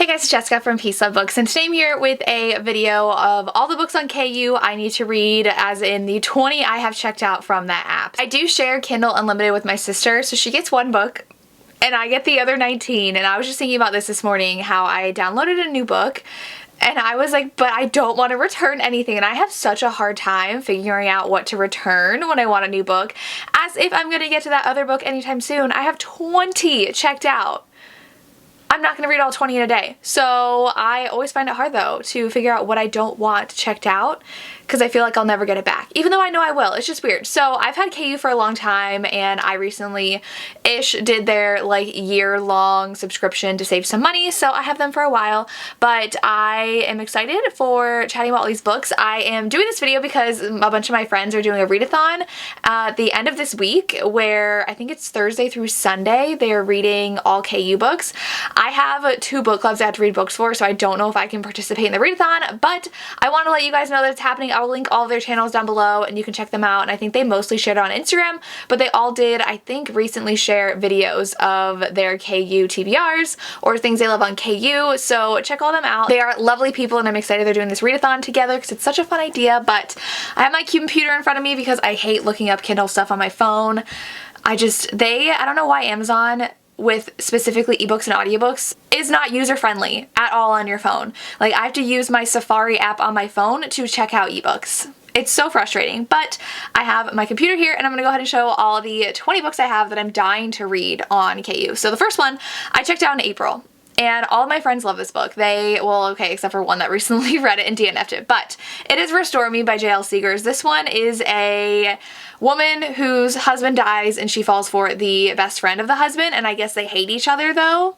guys, it's Jessica from Peace Love Books, and today I'm here with a video of all the books on KU I need to read, as in the 20 I have checked out from that app. I do share Kindle Unlimited with my sister, so she gets one book and I get the other 19, and I was just thinking about this morning, how I downloaded a new book and I was like, but I don't want to return anything, and I have such a hard time figuring out what to return when I want a new book, as if I'm going to get to that other book anytime soon. I have 20 checked out. I'm not going to read all 20 in a day. So I always find it hard though to figure out what I don't want checked out, because I feel like I'll never get it back, even though I know I will. It's just weird. So I've had KU for a long time, and I recently-ish did their like year-long subscription to save some money, so I have them for a while. But I am excited for chatting about all these books. I am doing this video because a bunch of my friends are doing a readathon at the end of this week, where I think it's Thursday through Sunday. They are reading all KU books. I have 2 book clubs I have to read books for, so I don't know if I can participate in the readathon, but I want to let you guys know that it's happening. I'll link all of their channels down below and you can check them out, and I think they mostly shared it on Instagram, but they all did, I think, recently share videos of their KU TBRs or things they love on KU, so check all them out. They are lovely people, and I'm excited they're doing this readathon together because it's such a fun idea. But I have my computer in front of me because I hate looking up Kindle stuff on my phone. I don't know why Amazon, with specifically ebooks and audiobooks, is not user-friendly at all on your phone. Like, I have to use my Safari app on my phone to check out ebooks. It's so frustrating, but I have my computer here, and I'm gonna go ahead and show all the 20 books I have that I'm dying to read on KU. So the first one I checked out in April, and all of my friends love this book. Okay, except for one that recently read it and DNF'd it, but it is Restore Me by J.L. Seegers. This one is a woman whose husband dies and she falls for the best friend of the husband, and I guess they hate each other though.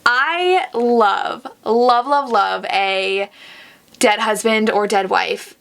I love a dead husband or dead wife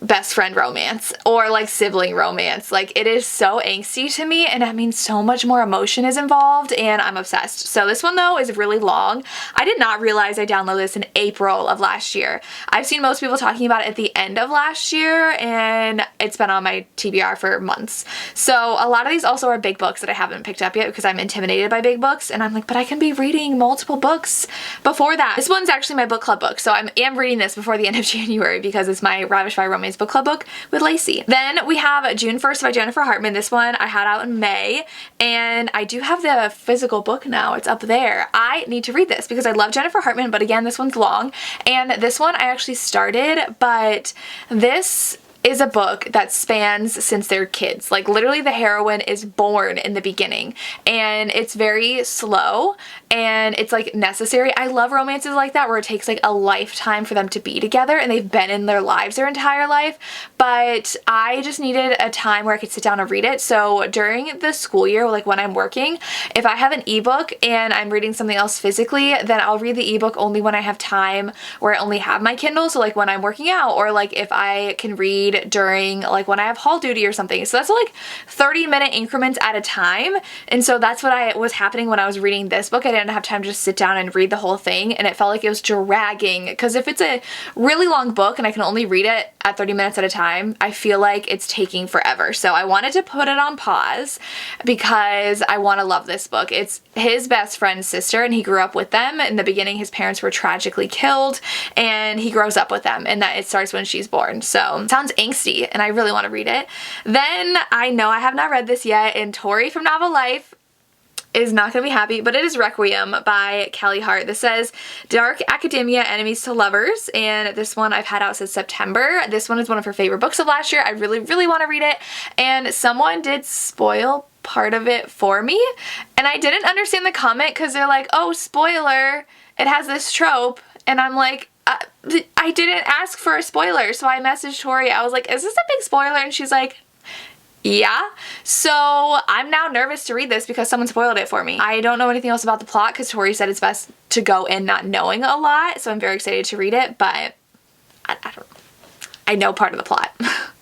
best friend romance, or like sibling romance. Like, it is so angsty to me, and that means so much more emotion is involved, and I'm obsessed. So this one though is really long. I did not realize I downloaded this in April of last year. I've seen most people talking about it at the end of last year, and it's been on my TBR for months. So a lot of these also are big books that I haven't picked up yet because I'm intimidated by big books, and I'm like, but I can be reading multiple books before that. This one's actually my book club book, so I am reading this before the end of January because it's my Ravished by Romance book club book with Lacey. Then we have June 1st by Jennifer Hartman. This one I had out in May, and I do have the physical book now. It's up there. I need to read this because I love Jennifer Hartman, but again, this one's long, and this one I actually started, but this is a book that spans since they're kids. Like, literally the heroine is born in the beginning, and it's very slow, and it's like necessary. I love romances like that where it takes like a lifetime for them to be together, and they've been in their lives their entire life, but I just needed a time where I could sit down and read it. So during the school year, like when I'm working, if I have an ebook and I'm reading something else physically, then I'll read the ebook only when I have time where I only have my Kindle. So like when I'm working out, or like if I can read during like when I have hall duty or something. So that's like 30-minute increments at a time, and so that's what was happening when I was reading this book. I didn't have time to just sit down and read the whole thing, and it felt like it was dragging, because if it's a really long book and I can only read it at 30 minutes at a time, I feel like it's taking forever. So I wanted to put it on pause because I want to love this book. It's his best friend's sister, and he grew up with them. In the beginning, his parents were tragically killed, and he grows up with them, and that it starts when she's born. So it sounds angsty, and I really want to read it. Then I know I have not read this yet, and Tori from Novel Life is not going to be happy, but it is Requiem by Callie Hart. This says Dark Academia, Enemies to Lovers, and this one I've had out since September. This one is one of her favorite books of last year. I really want to read it, and someone did spoil part of it for me, and I didn't understand the comment because they're like, oh, spoiler, it has this trope, and I'm like, I didn't ask for a spoiler. So I messaged Tori. I was like, is this a big spoiler? And she's like, yeah. So I'm now nervous to read this because someone spoiled it for me. I don't know anything else about the plot because Tori said it's best to go in not knowing a lot, so I'm very excited to read it, but I don't know. I know part of the plot.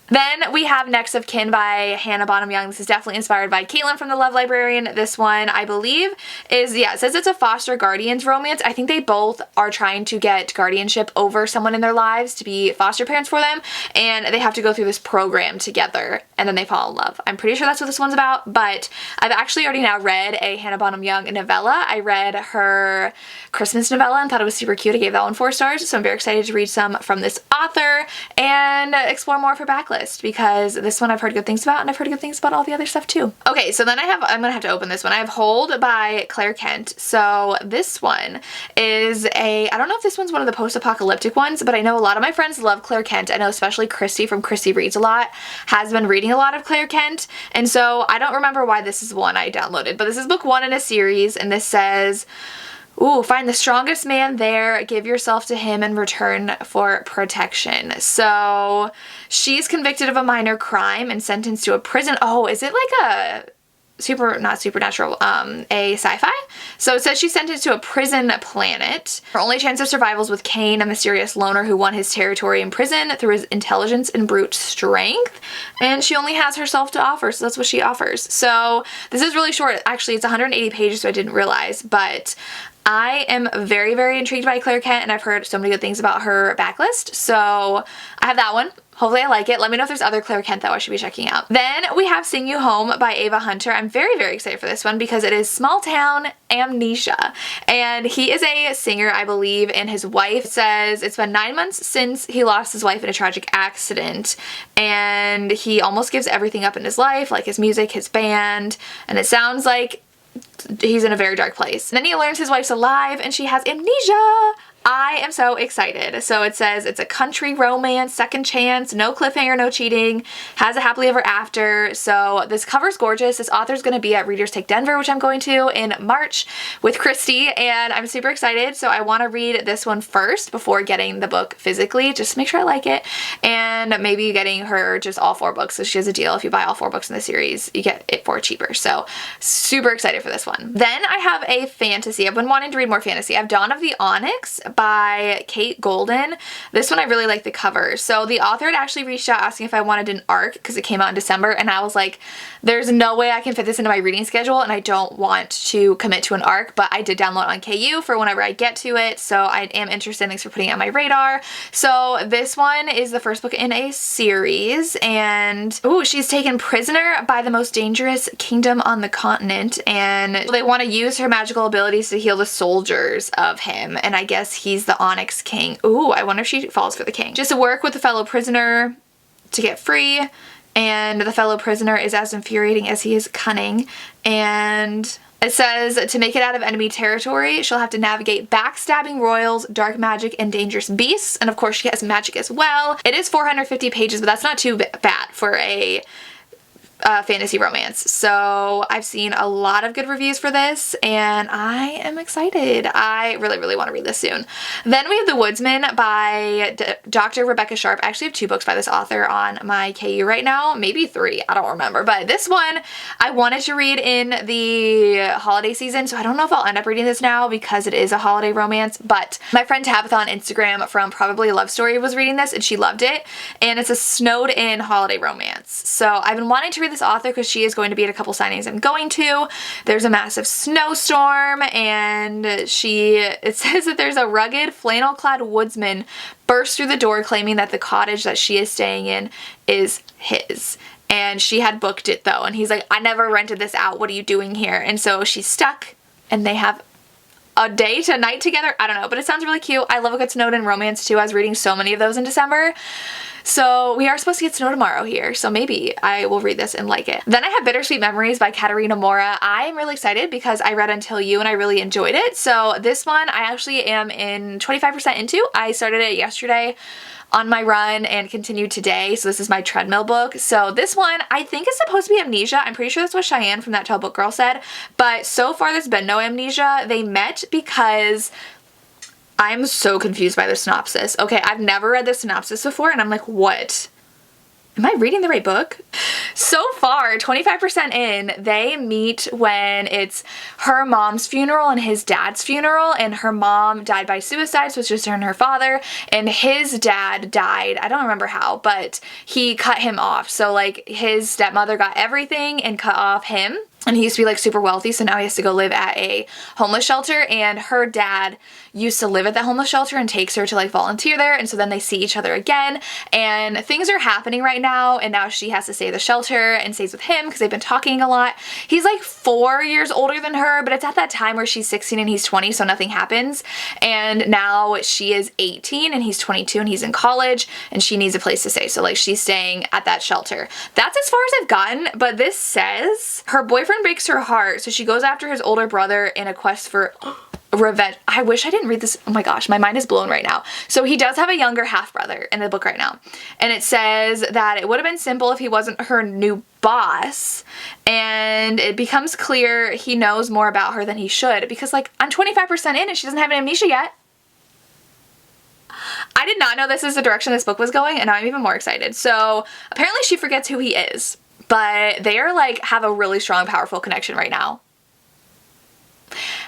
Then we have Next of Kin by Hannah Bonham Young. This is definitely inspired by Caitlin from The Love Librarian. This one, I believe, is, yeah, it says it's a foster guardians romance. I think they both are trying to get guardianship over someone in their lives to be foster parents for them, and they have to go through this program together, and then they fall in love. I'm pretty sure that's what this one's about, but I've actually already now read a Hannah Bonham Young novella. I read her Christmas novella and thought it was super cute. I gave that one 4 stars, so I'm very excited to read some from this author and explore more of her backlist, because this one I've heard good things about, and I've heard good things about all the other stuff too. Okay, so then I'm gonna have to open this one. I have Hold by Claire Kent. So this one is I don't know if this one's one of the post-apocalyptic ones, but I know a lot of my friends love Claire Kent. I know especially Christi from Christi Reads a Lot has been reading a lot of Claire Kent, and so I don't remember why this is one I downloaded, but this is book 1 in a series, and this says, ooh, find the strongest man there, give yourself to him in return for protection. So she's convicted of a minor crime and sentenced to a prison. Oh, is it like a not supernatural, a sci-fi? So it says she's sentenced to a prison planet. Her only chance of survival is with Kane, a mysterious loner who won his territory in prison through his intelligence and brute strength. And she only has herself to offer, so that's what she offers. So this is really short. Actually, it's 180 pages, so I didn't realize, but I am very, very intrigued by Claire Kent, and I've heard so many good things about her backlist, so I have that one. Hopefully I like it. Let me know if there's other Claire Kent that I should be checking out. Then we have Sing You Home by Ava Hunter. I'm very, very excited for this one because it is small town amnesia, and he is a singer, I believe, and his wife says it's been 9 months since he lost his wife in a tragic accident, and he almost gives everything up in his life, like his music, his band, and it sounds like he's in a very dark place. And then he learns his wife's alive and she has amnesia. I am so excited. So it says it's a country romance, second chance, no cliffhanger, no cheating, has a happily ever after. So this cover's gorgeous. This author's going to be at Readers Take Denver, which I'm going to in March with Christi, and I'm super excited. So I want to read this one first before getting the book physically, just to make sure I like it, and maybe getting her just all 4 books. So she has a deal. If you buy all 4 books in the series, you get it for cheaper. So super excited for this one. Then I have a fantasy. I've been wanting to read more fantasy. I have Dawn of the Onyx by Kate Golden. This one I really like the cover. So the author had actually reached out asking if I wanted an arc because it came out in December, and I was like, there's no way I can fit this into my reading schedule, and I don't want to commit to an arc, but I did download on KU for whenever I get to it, so I am interested. Thanks for putting it on my radar. So this one is the first book in a series, and ooh, she's taken prisoner by the most dangerous kingdom on the continent, and they want to use her magical abilities to heal the soldiers of him, and I guess he's the Onyx King. Ooh, I wonder if she falls for the king. Just to work with a fellow prisoner to get free, and the fellow prisoner is as infuriating as he is cunning, and it says to make it out of enemy territory, she'll have to navigate backstabbing royals, dark magic, and dangerous beasts, and of course she has magic as well. It is 450 pages, but that's not too bad for a fantasy romance. So I've seen a lot of good reviews for this, and I am excited. I really, really want to read this soon. Then we have The Woodsman by Dr. Rebecca Sharp. I actually have 2 books by this author on my KU right now, maybe 3, I don't remember, but this one I wanted to read in the holiday season, so I don't know if I'll end up reading this now because it is a holiday romance, but my friend Tabitha on Instagram from Probably a Love Story was reading this and she loved it, and it's a snowed in holiday romance. So I've been wanting to read this author because she is going to be at a couple signings I'm going to. There's a massive snowstorm, and it says that there's a rugged flannel-clad woodsman burst through the door claiming that the cottage that she is staying in is his. And she had booked it though, and he's like, I never rented this out, what are you doing here? And so she's stuck, and they have a day to night together. I don't know, but it sounds really cute. I love a good snowed in romance too. I was reading so many of those in December. So we are supposed to get snow tomorrow here, so maybe I will read this and like it. Then I have Bittersweet Memories by Katarina Mora. I am really excited because I read Until You and I really enjoyed it. So this one I actually am in 25% into. I started it yesterday on my run and continued today, so this is my treadmill book. So this one I think is supposed to be amnesia. I'm pretty sure that's what Cheyenne from That Tall Book Girl said, but so far there's been no amnesia. They met because I'm so confused by the synopsis. Okay, I've never read the synopsis before, and I'm like, what Am I reading the right book? So far, 25% in, they meet when it's her mom's funeral and his dad's funeral, and her mom died by suicide, so it's just her and her father, and his dad died, I don't remember how, but he cut him off. So like his stepmother got everything and cut off him. And he used to be like super wealthy, so now he has to go live at a homeless shelter, and her dad used to live at that homeless shelter and takes her to like volunteer there, and so then they see each other again, and things are happening right now, and now she has to stay at the shelter and stays with him because they've been talking a lot. He's like 4 years older than her, but it's at that time where she's 16 and he's 20, so nothing happens, and now she is 18 and he's 22 and he's in college, and she needs a place to stay, so like she's staying at that shelter. That's as far as I've gotten, but this says her boyfriend breaks her heart, so she goes after his older brother in a quest for revenge. I wish I didn't read this. Oh my gosh, my mind is blown right now. So he does have a younger half-brother in the book right now, and it says that it would have been simple if he wasn't her new boss, and it becomes clear he knows more about her than he should, because like I'm 25% in and she doesn't have an amnesia yet. I did not know this is the direction this book was going, and now I'm even more excited. So apparently she forgets who he is, but they are like have a really strong, powerful connection right now.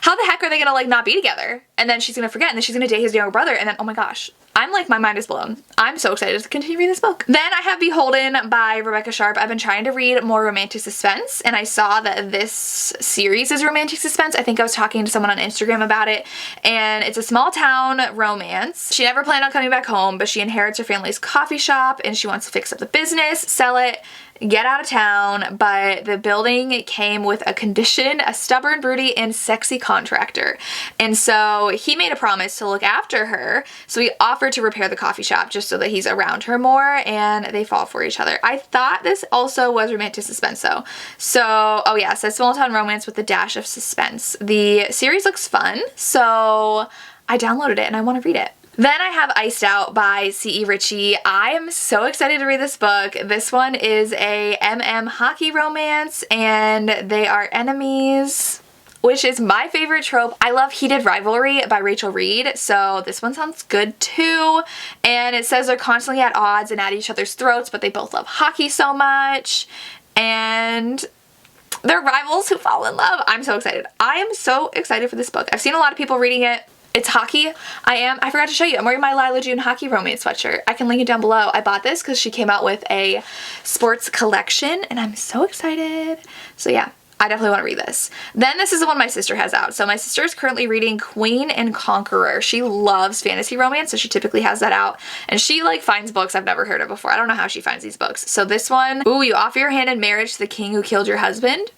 How the heck are they gonna like not be together? And then she's gonna forget, and then she's gonna date his younger brother, and then oh my gosh, I'm like, my mind is blown. I'm so excited to continue reading this book. Then I have Beholden by Rebecca Sharp. I've been trying to read more romantic suspense, and I saw that this series is romantic suspense. I think I was talking to someone on Instagram about it, and it's a small town romance. She never planned on coming back home, but she inherits her family's coffee shop, and she wants to fix up the business, sell it, get out of town, but the building came with a condition, a stubborn, broody, and sexy contractor. And so he made a promise to look after her, so he offered to repair the coffee shop just so that he's around her more, and they fall for each other. I thought this also was romantic suspense though. So, oh yeah, it says small town romance with a dash of suspense. The series looks fun, so I downloaded it and I want to read it. Then I have Iced Out by C.E. Ritchie. I am so excited to read this book. This one is a MM hockey romance, and they are enemies, which is my favorite trope. I love Heated Rivalry by Rachel Reed, so this one sounds good too. And it says they're constantly at odds and at each other's throats, but they both love hockey so much, and they're rivals who fall in love. I'm so excited. I am so excited for this book. I've seen a lot of people reading it. It's hockey. I forgot to show you, I'm wearing my Lila June hockey romance sweatshirt. I can link it down below. I bought this because she came out with a sports collection, and I'm so excited. So yeah, I definitely want to read this. Then this is the one my sister has out. So my sister is currently reading Queen and Conqueror. She loves fantasy romance, so she typically has that out. And she like finds books I've never heard of before. I don't know how she finds these books. So this one, ooh, you offer your hand in marriage to the king who killed your husband.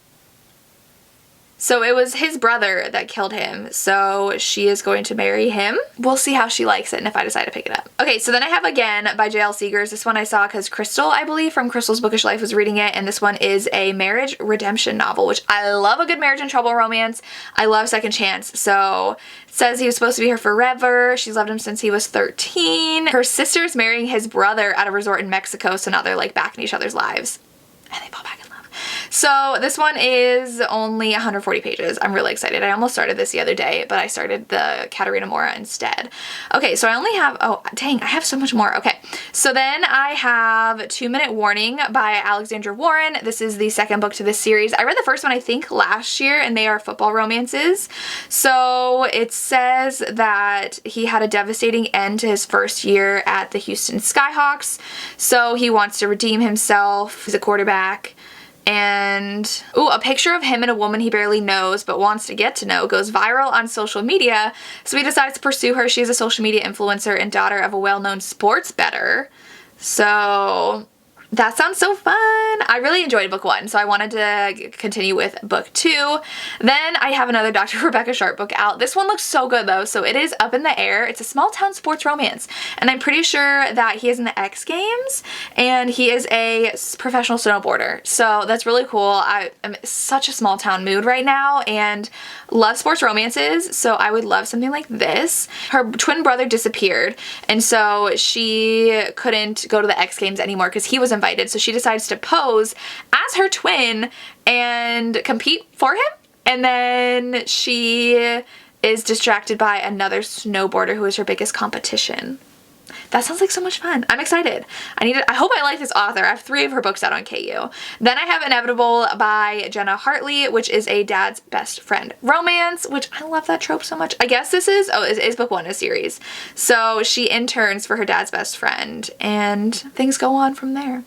So it was his brother that killed him, so she is going to marry him. We'll see how she likes it and if I decide to pick it up. Okay, so then I have Again by J.L. Seegers. This one I saw because Crystal, I believe, from Crystal's Bookish Life was reading it, and this one is a marriage redemption novel, which I love a good marriage and trouble romance. I love Second Chance. So it says he was supposed to be her forever. She's loved him since he was 13. Her sister's marrying his brother at a resort in Mexico, so now they're like back in each other's lives. And they fall back in love. So this one is only 140 pages. I'm really excited. I almost started this the other day, but I started the Katarina Mora instead. Okay, so I only have, oh dang, I have so much more. Okay, so then I have 2 Minute Warning by Alexandra Warren. This is the second book to this series. I read the first one, I think, last year, and they are football romances. So it says that he had a devastating end to his first year at the Houston Skyhawks. So he wants to redeem himself. He's a quarterback. And, ooh, a picture of him and a woman he barely knows but wants to get to know goes viral on social media, so he decides to pursue her. She's a social media influencer and daughter of a well-known sports bettor. So that sounds so fun. I really enjoyed book 1, so I wanted to continue with book 2. Then I have another Dr. Rebecca Sharp book out. This one looks so good though, so it is Up in the Air. It's a small town sports romance, and I'm pretty sure that he is in the X Games, and he is a professional snowboarder, so that's really cool. I am in such a small town mood right now and love sports romances, so I would love something like this. Her twin brother disappeared, and so she couldn't go to the X Games anymore because he was invited, so she decides to pose as her twin and compete for him, and then she is distracted by another snowboarder who is her biggest competition. That sounds like so much fun. I'm excited. I hope I like this author. I have 3 of her books out on KU. Then I have Inevitable by Jenna Hartley, which is a dad's best friend romance, which I love that trope so much. I guess this is book 1 in a series. So she interns for her dad's best friend and things go on from there.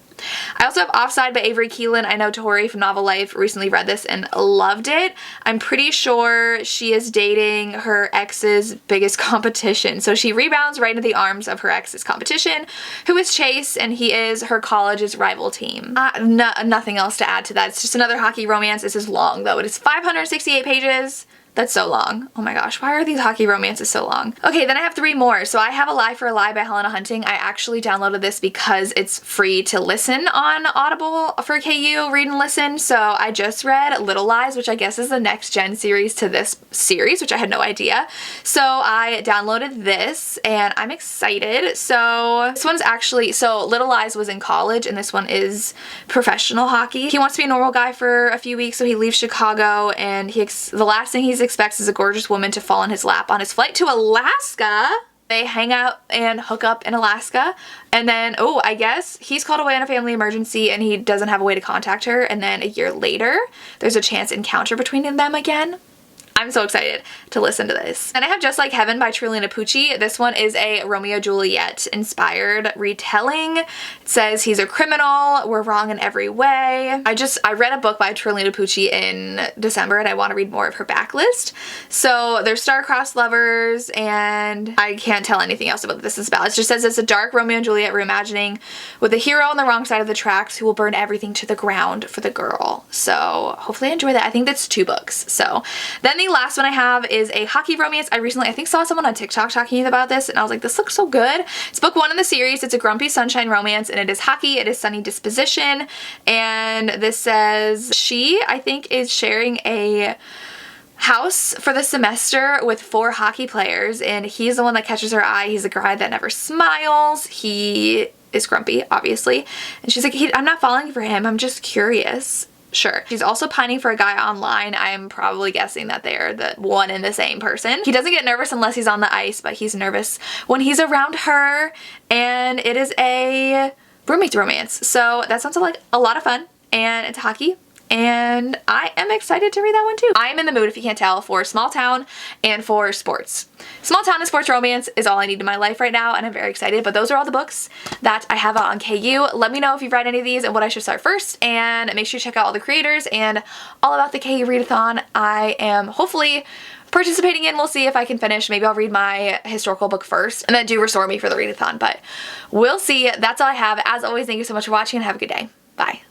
I also have Offside by Avery Keelan. I know Tori from Novel Life recently read this and loved it. I'm pretty sure she is dating her ex's biggest competition. So she rebounds right into the arms of her ex's competition, who is Chase, and he is her college's rival team. Nothing else to add to that. It's just another hockey romance. This is long though. It is 568 pages. That's so long. Oh my gosh, why are these hockey romances so long? Okay, then I have 3 more. So I have A Lie for a Lie by Helena Hunting. I actually downloaded this because it's free to listen on Audible for KU, read and listen. So I just read Little Lies, which I guess is the next gen series to this series, which I had no idea. So I downloaded this and I'm excited. So this one's actually, so Little Lies was in college and this one is professional hockey. He wants to be a normal guy for a few weeks, so he leaves Chicago and the last thing he expects is a gorgeous woman to fall in his lap on his flight to Alaska. They hang out and hook up in Alaska, and then, oh, I guess he's called away on a family emergency and he doesn't have a way to contact her, and then a year later there's a chance encounter between them again. I'm so excited to listen to this. And I have Just Like Heaven by Trulina Pucci. This one is a Romeo Juliet inspired retelling. It says he's a criminal, we're wrong in every way. I read a book by Trulina Pucci in December and I want to read more of her backlist. So they're star-crossed lovers and I can't tell anything else about what this is about. It just says it's a dark Romeo and Juliet reimagining with a hero on the wrong side of the tracks who will burn everything to the ground for the girl. So hopefully I enjoy that. I think that's 2 books. So then the last one I have is a hockey romance. I recently, saw someone on TikTok talking about this and I was like, this looks so good. It's book 1 in the series. It's a grumpy sunshine romance and it is hockey. It is sunny disposition. And this says she, I think, is sharing a house for the semester with 4 hockey players and he's the one that catches her eye. He's a guy that never smiles. He is grumpy, obviously. And she's like, I'm not falling for him. I'm just curious. Sure. She's also pining for a guy online. I'm probably guessing that they're the one and the same person. He doesn't get nervous unless he's on the ice, but he's nervous when he's around her, and it is a roommate's romance. So that sounds like a lot of fun, and it's hockey. And I am excited to read that one too. I am in the mood, if you can't tell, for small town and for sports. Small town and sports romance is all I need in my life right now and I'm very excited, but those are all the books that I have out on KU. Let me know if you've read any of these and what I should start first, and make sure you check out all the creators and all about the KU Readathon. I am hopefully participating in. We'll see if I can finish. Maybe I'll read my historical book first and then do Restore Me for the Readathon, but we'll see. That's all I have. As always, thank you so much for watching and have a good day. Bye.